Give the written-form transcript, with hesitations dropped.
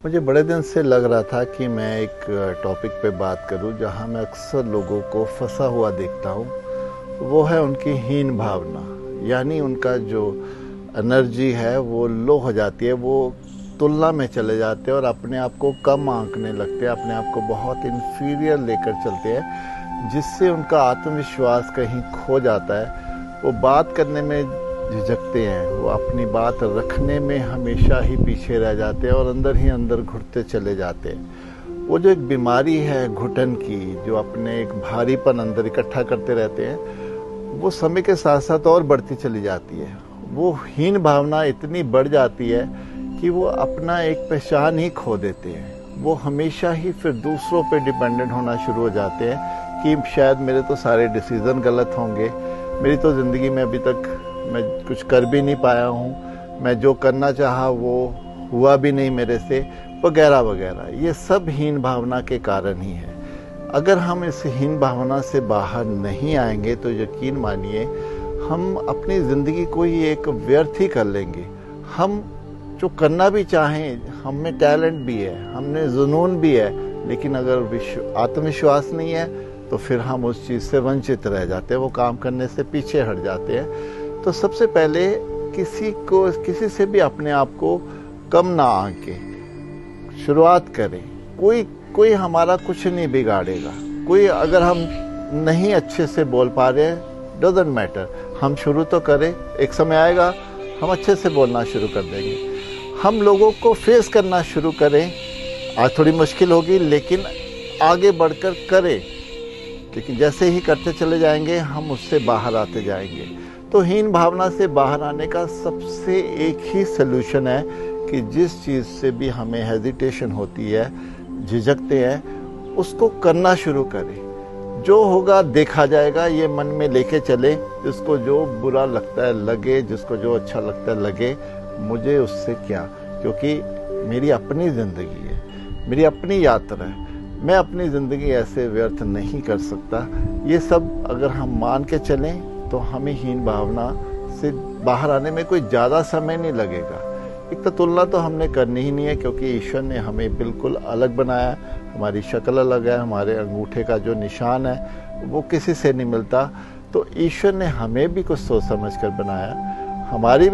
मुझे बड़े दिन से लग रहा था कि मैं एक टॉपिक पे बात करूं जहां मैं अक्सर लोगों को फंसा हुआ देखता हूं। वो है उनकी हीन भावना, यानी उनका जो एनर्जी है वो लो हो जाती है। वो तुलना में चले जाते हैं और अपने आप को कम आंकने लगते हैं, अपने आप को बहुत इन्फीरियर लेकर चलते हैं, जिससे उनका आत्मविश्वास कहीं खो जाता है। वो बात करने में झिझकते हैं, वो अपनी बात रखने में हमेशा ही पीछे रह जाते हैं और अंदर ही अंदर घुटते चले जाते हैं। वो जो एक बीमारी है घुटन की, जो अपने एक भारीपन अंदर इकट्ठा करते रहते हैं, वो समय के साथ साथ और बढ़ती चली जाती है। वो हीन भावना इतनी बढ़ जाती है कि वो अपना एक पहचान ही खो देते हैं। वो हमेशा ही फिर दूसरों पे डिपेंडेंट होना शुरू हो जाते हैं कि शायद मेरे तो सारे डिसीजन गलत होंगे, मेरी तो ज़िंदगी में अभी तक मैं कुछ कर भी नहीं पाया हूँ, मैं जो करना चाहा वो हुआ भी नहीं मेरे से, वगैरह वगैरह। ये सब हीन भावना के कारण ही है। अगर हम इस हीन भावना से बाहर नहीं आएंगे तो यकीन मानिए हम अपनी ज़िंदगी को ही एक व्यर्थ ही कर लेंगे। हम जो करना भी चाहें, हम में टैलेंट भी है, हमने जुनून भी है, लेकिन अगर आत्मविश्वास नहीं है तो फिर हम उस चीज़ से वंचित रह जाते हैं, वो काम करने से पीछे हट जाते हैं। तो सबसे पहले किसी से भी अपने आप को कम ना आंके शुरुआत करें। कोई हमारा कुछ नहीं बिगाड़ेगा। कोई अगर हम नहीं अच्छे से बोल पा रहे हैं, डजंट मैटर, हम शुरू तो करें। एक समय आएगा हम अच्छे से बोलना शुरू कर देंगे। हम लोगों को फेस करना शुरू करें। आज थोड़ी मुश्किल होगी लेकिन आगे बढ़कर करें, लेकिन जैसे ही करते चले जाएंगे हम उससे बाहर आते जाएंगे। तो हीन भावना से बाहर आने का सबसे एक ही सलूशन है कि जिस चीज़ से भी हमें हेजिटेशन होती है, झिझकते हैं, उसको करना शुरू करें। जो होगा देखा जाएगा, ये मन में लेके चले। जिसको जो बुरा लगता है लगे, जिसको जो अच्छा लगता है लगे, मुझे उससे क्या, क्योंकि मेरी अपनी ज़िंदगी है, मेरी अपनी यात्रा है। मैं अपनी ज़िंदगी ऐसे व्यर्थ नहीं कर सकता। ये सब अगर हम मान के चलें तो हमें हीन भावना से बाहर आने में कोई ज़्यादा समय नहीं लगेगा। एक तो तुलना तो हमने करनी ही नहीं है, क्योंकि ईश्वर ने हमें बिल्कुल अलग बनाया है। हमारी शक्ल अलग है, हमारे अंगूठे का जो निशान है वो किसी से नहीं मिलता। तो ईश्वर ने हमें भी कुछ सोच समझ कर बनाया। हमारी